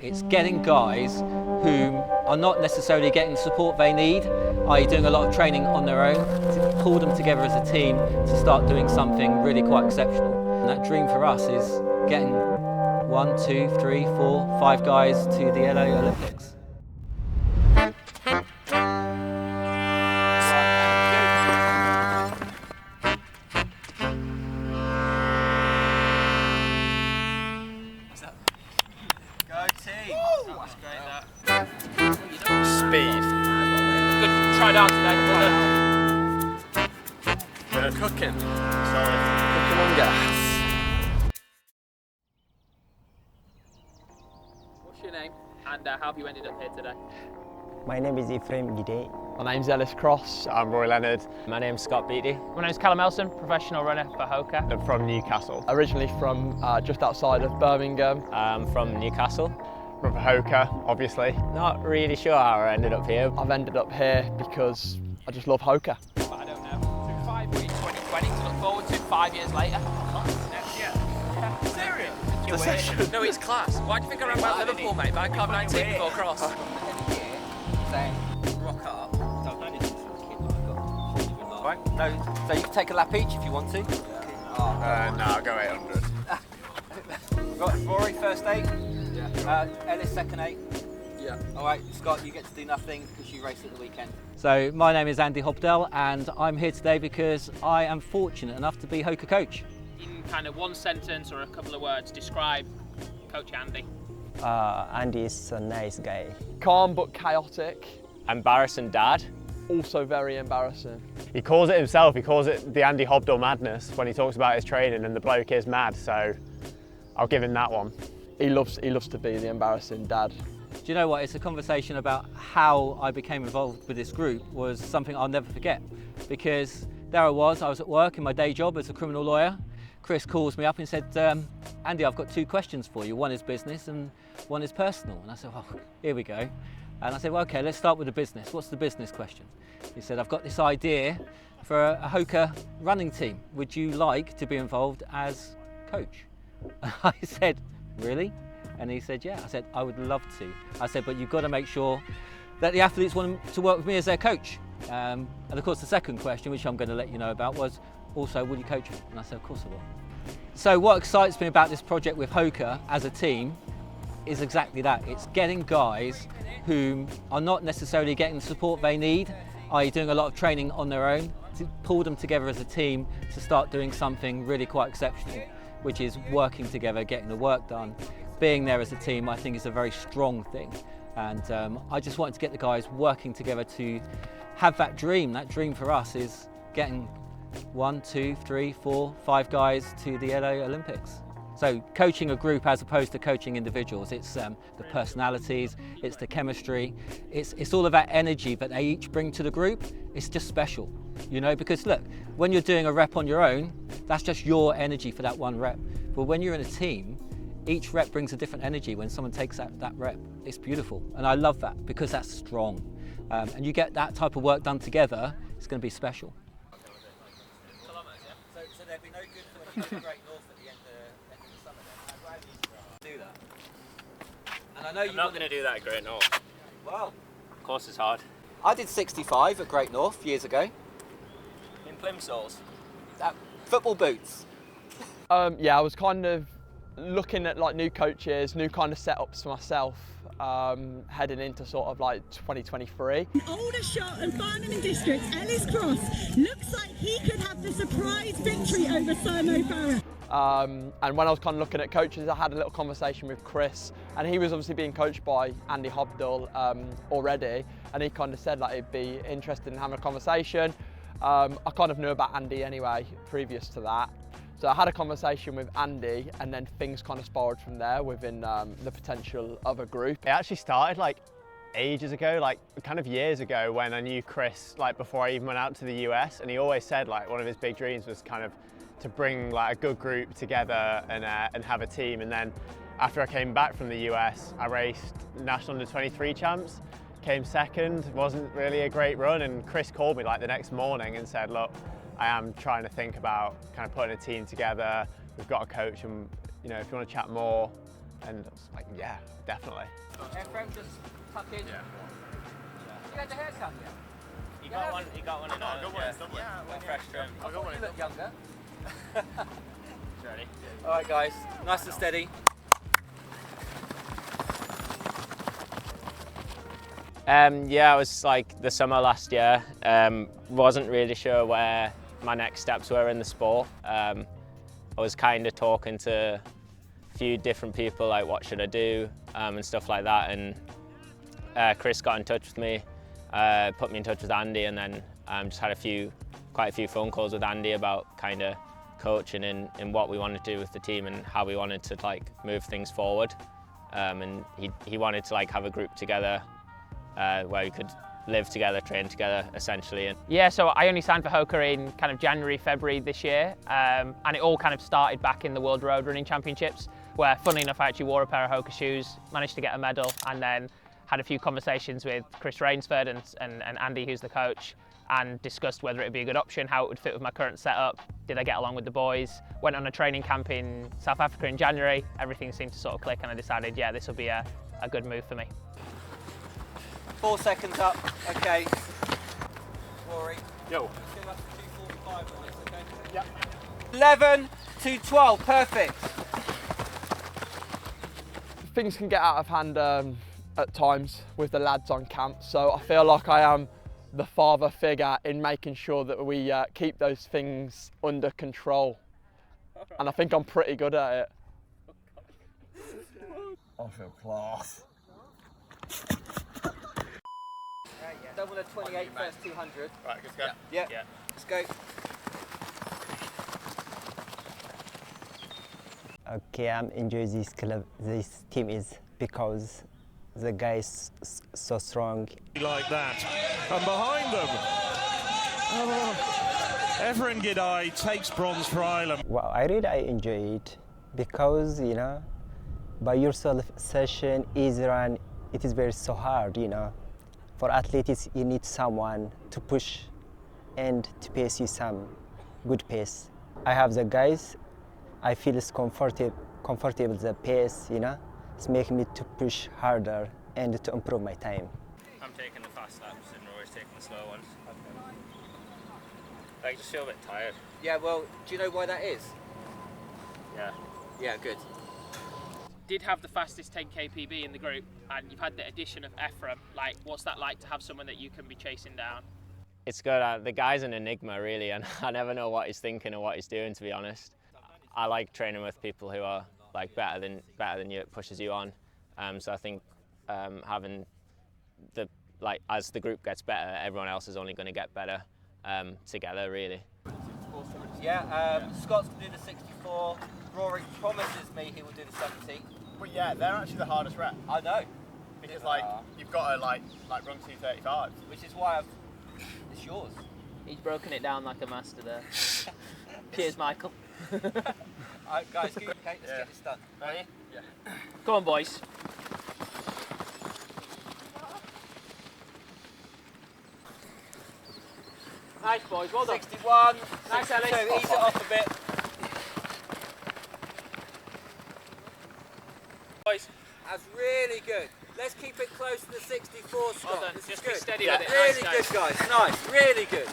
It's getting guys who are not necessarily getting the support they need, i.e. doing a lot of training on their own, to pull them together as a team to start doing something really quite exceptional. And that dream for us is getting 1, 2, 3, 4, 5 guys to the LA Olympics. Speed. Good try down today. Bit of cooking. Sorry. Cooking on gas. What's your name and how have you ended up here today? My name is Ephraim Gide. My name's Ellis Cross. I'm Roy Leonard. My name's Scott Beatty. My name's Callum Elson, professional runner for HOKA. I'm from Newcastle. Originally from just outside of Birmingham. I'm from Newcastle. From HOKA, obviously. Not really sure how I ended up here. I've ended up here because I just love HOKA. But I don't know. 5 weeks 2020 to look forward to 5 years later. Next year. Yeah. Serious? No, it's class. Why do you think I ran about Liverpool, mate? But I can't 19 before cross. Saying, rock up. So I've known you since I was a kid, I've got right? No, so you can take a lap each if you want to. No, I'll go 800. Got Rory, first 8. Yeah. Ellis, second 8. Yeah. All right, Scott, you get to do nothing because you raced at the weekend. So my name is Andy Hobdell and I'm here today because I am fortunate enough to be HOKA coach. In kind of one sentence or a couple of words, describe Coach Andy. Andy is a nice guy. Calm but chaotic. Embarrassing dad. Also very embarrassing. He calls it himself, he calls it the Andy Hobdell madness when he talks about his training, and the bloke is mad, so I'll give him that one. He loves to be the embarrassing dad. Do you know what? It's a conversation about how I became involved with this group was something I'll never forget, because there I was at work in my day job as a criminal lawyer. Chris calls me up and said, Andy, I've got 2 questions for you. One is business and one is personal. And I said, well, here we go. And I said, well, okay, let's start with the business. What's the business question? He said, I've got this idea for a HOKA running team. Would you like to be involved as coach? And I said, really? And he said, yeah. I said, I would love to. I said, but you've got to make sure that the athletes want to work with me as their coach. And of course, the second question, which I'm going to let you know about, was also, will you coach me? And I said, of course I will. So what excites me about this project with HOKA as a team is exactly that. It's getting guys who are not necessarily getting the support they need, i.e. doing a lot of training on their own, to pull them together as a team to start doing something really quite exceptional, which is working together, getting the work done. Being there as a team, I think, is a very strong thing. And I just wanted to get the guys working together to have that dream. That dream for us is getting 1, 2, 3, 4, 5 guys to the LA Olympics. So coaching a group as opposed to coaching individuals, it's the personalities, it's the chemistry, it's all of that energy that they each bring to the group. It's just special, you know, because look, when you're doing a rep on your own, that's just your energy for that one rep. But when you're in a team, each rep brings a different energy when someone takes that rep. It's beautiful, and I love that because that's strong. And you get that type of work done together, it's going to be special. So there'd be no good for the Great North at the end of the summer then? How glad you do that? And I know I'm not going to do that at Great North. Well, Of course it's hard. I did 65 at Great North years ago. In plimsolls. Football boots. Yeah, I was kind of looking at like new coaches, new kind of setups for myself, heading into sort of like 2023. Older shot of Barnum District, Ellis Cross, looks like he could have the surprise victory over Simon Barrett. And when I was kind of looking at coaches, I had a little conversation with Chris, and he was obviously being coached by Andy Hobdell already, and he kind of said like he'd be interested in having a conversation. I kind of knew about Andy anyway, previous to that. So I had a conversation with Andy, and then things kind of spiraled from there within the potential of a group. It actually started like ages ago, like kind of years ago, when I knew Chris, like before I even went out to the US, and he always said like one of his big dreams was kind of to bring like a good group together and have a team. And then after I came back from the US, I raced National Under-23 champs, came second, wasn't really a great run, and Chris called me like the next morning and said, look, I am trying to think about kind of putting a team together. We've got a coach, and you know, if you want to chat more, And I was like, yeah, definitely. Ephraim, just tuck in. Yeah. You had the haircut yet? He got one in a fresh trim. I got one. You look younger. Ready? All right, guys, nice and steady. Yeah, it was like the summer last year. Wasn't really sure where my next steps were in the sport. I was kind of talking to a few different people, like what should I do and stuff like that. And Chris got in touch with me, put me in touch with Andy, and then just had quite a few phone calls with Andy about kind of coaching in what we wanted to do with the team and how we wanted to like move things forward. And he wanted to like have a group together where we could live together, train together, essentially. Yeah, so I only signed for HOKA in kind of January, February this year, and it all kind of started back in the World Road Running Championships, where funnily enough I actually wore a pair of HOKA shoes, managed to get a medal, and then had a few conversations with Chris Rainsford and Andy, who's the coach, and discussed whether it would be a good option, how it would fit with my current setup, did I get along with the boys. Went on a training camp in South Africa in January, everything seemed to sort of click, and I decided, yeah, this will be a good move for me. 4 seconds up, okay. Rory. Yo. Let's go up to 2:45 on this, okay? Yep. 11 to 12, perfect. Things can get out of hand at times with the lads on camp, so I feel like I am the father figure in making sure that we keep those things under control. And I think I'm pretty good at it. I feel class. Double the 28 first 200. Right, let's go. Yeah. Let's go. Okay, I'm enjoying this club. This team is because the guy is so strong. Like that. And behind them, Ephraim Gidai takes bronze for Ireland. Well, I enjoy it because, you know, by yourself session, easy run, it is very so hard, you know. For athletes, you need someone to push and to pace you some good pace. I have the guys, I feel it's comfortable the pace, you know. It's making me to push harder and to improve my time. I'm taking the fast laps and Rory's taking the slow ones. I just feel a bit tired. Yeah, well, do you know why that is? Yeah. Yeah, good. Did have the fastest 10k PB in the group, and you've had the addition of Ephraim. Like, what's that like to have someone that you can be chasing down? It's good. The guy's an enigma, really, and I never know what he's thinking or what he's doing, to be honest. I like training with people who are like better than you. It pushes you on. So I think having as the group gets better, everyone else is only going to get better together, really. Yeah, Scott's going to do the 64. Rory promises me he will do the 70. But yeah, they're actually the hardest rep. I know. Because you've got to like run 2:35. Which is why it's yours. He's broken it down like a master there. Cheers, Michael. Alright, guys, okay, let's get this done. Ready? Yeah. Come on, boys. Nice, boys. Well done. 61. Nice, Ellis. 62. Ease it off a bit. Boys. That's really good. Let's keep it close to the 64, Scott. Well done. This Just is good. be steady Yeah, with it. really Nice, good, guys. Nice. Really good.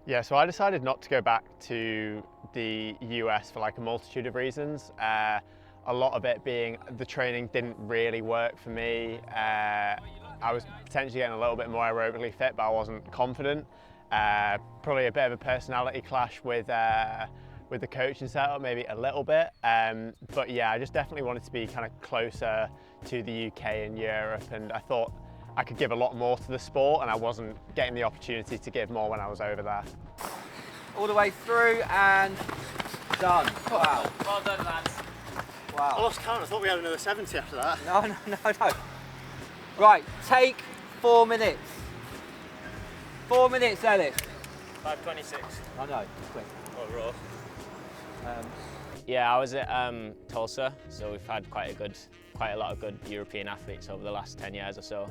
Yeah, so I decided not to go back to the US for like a multitude of reasons. A lot of it being the training didn't really work for me. I was potentially getting a little bit more aerobically fit, but I wasn't confident. Probably a bit of a personality clash with the coaching setup, maybe a little bit. But yeah, I just definitely wanted to be kind of closer to the UK and Europe, and I thought I could give a lot more to the sport, and I wasn't getting the opportunity to give more when I was over there. All the way through and done. Wow. Well done, lads. I Wow. lost count, I thought we had another 70 after that. No. Right, take 4 minutes. 4 minutes, Ellis. 5:26. I know, quick. Oh, raw. Yeah, I was at Tulsa, so we've had quite a lot of good European athletes over the last 10 years or so.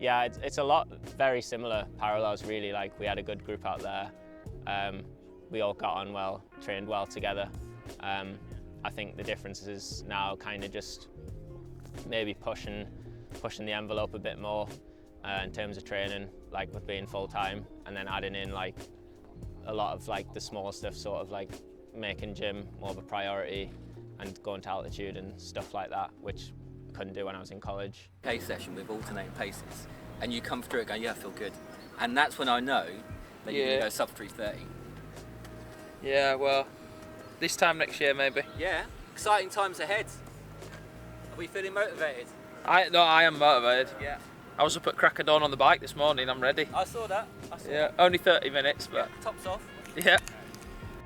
Yeah, it's a lot very similar parallels, really. Like, we had a good group out there. We all got on well, trained well together. I think the difference is now kind of just maybe pushing the envelope a bit more in terms of training, like with being full-time, and then adding in like a lot of like the small stuff, sort of like making gym more of a priority and going to altitude and stuff like that, which I couldn't do when I was in college. Pace session with alternating paces, and you come through it going, yeah, I feel good. And that's when I know that you're going to go sub 3:30. Yeah, well, this time next year maybe. Yeah, exciting times ahead. Are we feeling motivated? I am motivated. Yeah. I was up at crack of dawn on the bike this morning, I'm ready. I saw that. Yeah, only 30 minutes, but... Yeah, tops off. Yeah.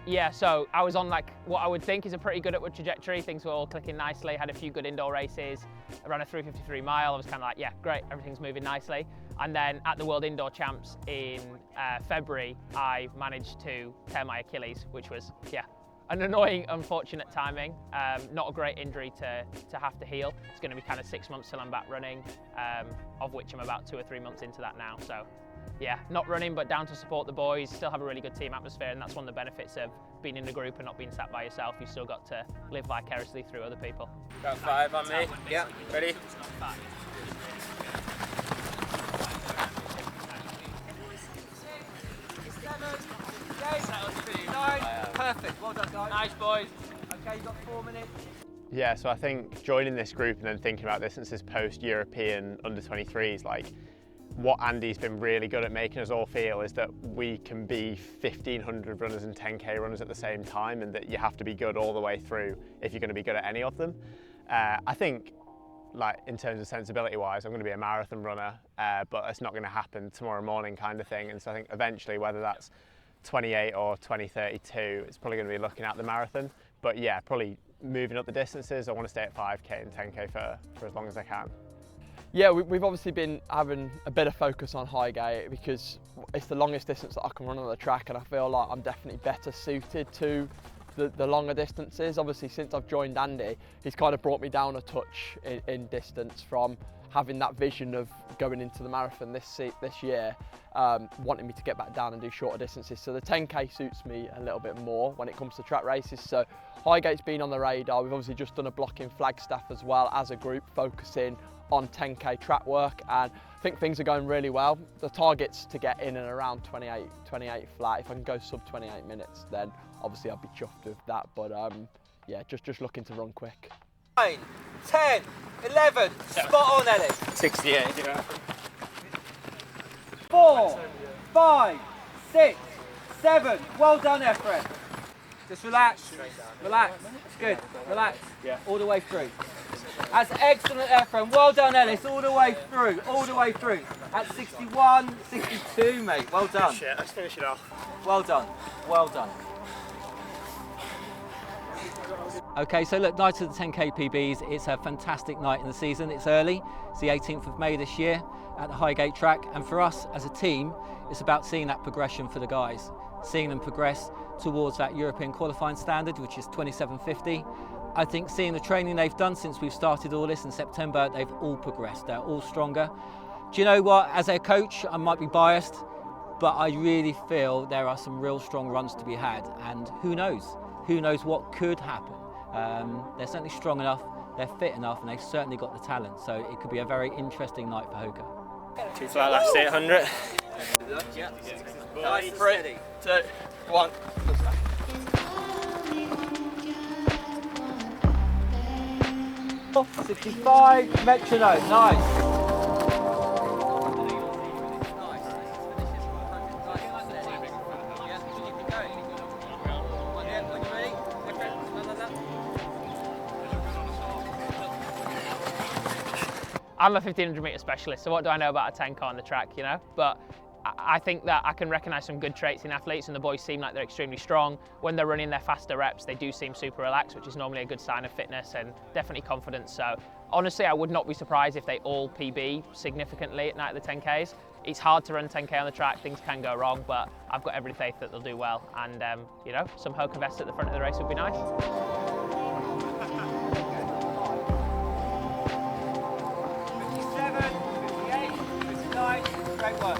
Yeah, so I was on like what I would think is a pretty good upward trajectory. Things were all clicking nicely, had a few good indoor races. I ran a 3:53 mile. I was kind of like, yeah, great, everything's moving nicely. And then at the World Indoor Champs in February, I managed to tear my Achilles, which was, yeah, an annoying, unfortunate timing. Not a great injury to have to heal. It's going to be kind of 6 months till I'm back running, of which I'm about 2 or 3 months into that now. So yeah, not running, but down to support the boys, still have a really good team atmosphere, and that's one of the benefits of being in a group and not being sat by yourself. You've still got to live vicariously through other people. Got 5 on me. Yeah, ready? Perfect, well done guys. Nice boys. Okay, you've got 4 minutes. Yeah, so I think joining this group and then thinking about distances post-European under-23s, like what Andy's been really good at making us all feel is that we can be 1,500 runners and 10K runners at the same time, and that you have to be good all the way through if you're going to be good at any of them. I think, like in terms of sensibility-wise, I'm going to be a marathon runner, but it's not going to happen tomorrow morning kind of thing. And so I think eventually, whether that's 28 or 2032, it's probably going to be looking at the marathon. But yeah, probably moving up the distances. I want to stay at 5K and 10K for as long as I can. Yeah, we've obviously been having a bit of focus on Highgate because it's the longest distance that I can run on the track, and I feel like I'm definitely better suited to the longer distances. Obviously, since I've joined Andy, he's kind of brought me down a touch in distance from having that vision of going into the marathon this year, wanting me to get back down and do shorter distances. So the 10K suits me a little bit more when it comes to track races. So Highgate's been on the radar. We've obviously just done a block in Flagstaff as well as a group, focusing on 10K track work, and I think things are going really well. The target's to get in and around 28 flat. If I can go sub 28 minutes, then obviously I'd be chuffed with that. But yeah, just looking to run quick. 9, 10, 11, spot on Ellis. 68. 4, 5, 6, 7, well done Efren. Just relax, relax, it's good, relax, all the way through. That's excellent Efren, well done Ellis, all the way through, At 61, 62 mate, well done. Shit, let's finish it off. Well done, well done. Okay, so look, night of the 10K PBs, it's a fantastic night in the season. It's early, it's the 18th of May this year at the Highgate track, and for us as a team, it's about seeing that progression for the guys, seeing them progress towards that European qualifying standard, which is 27.50. I think seeing the training they've done since we've started all this in September, they've all progressed, they're all stronger. Do you know what, as a coach, I might be biased, but I really feel there are some real strong runs to be had, and who knows what could happen. They're certainly strong enough, they're fit enough, and they've certainly got the talent, so it could be a very interesting night for HOKA. 2 flat last 800. Yeah. 3, 2, 1. 65, metronome, nice. I'm a 1500 metre specialist, so what do I know about a 10K on the track, you know? But I think that I can recognise some good traits in athletes, and the boys seem like they're extremely strong. When they're running their faster reps, they do seem super relaxed, which is normally a good sign of fitness and definitely confidence. So honestly, I would not be surprised if they all PB significantly at night at the 10Ks. It's hard to run 10K on the track, things can go wrong, but I've got every faith that they'll do well. And you know, some HOKA vests at the front of the race would be nice. 58, 59, great work.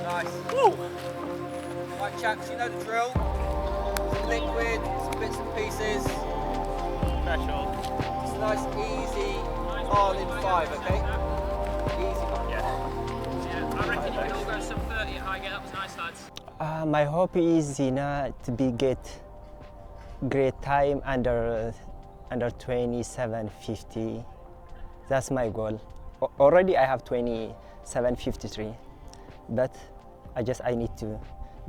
Nice. Woo! Right chaps, you know the drill. liquid, some bits and pieces. Threshold. It's a nice easy on in 5, okay? Easy on. Yeah, I reckon you can all go some 30 at Highgate. That was nice, lads. My hope is to be get great time under 27:50. That's my goal. Already I have 27:53, but I need to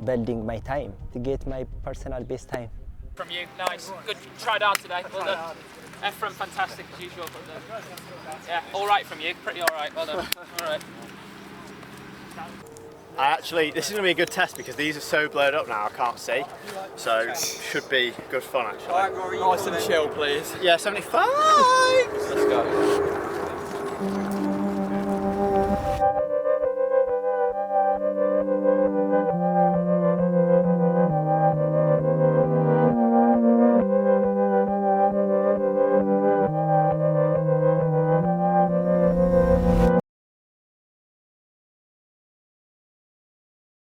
building my time to get my personal best time. From you, nice. Good, tried hard today. Well done. Ephraim, fantastic as usual. Yeah, all right from you. Pretty all right. Well done. All right. This is going to be a good test because these are so blurred up now I can't see. So should be good fun actually. Nice and chill, please. Yeah, 75! Let's go.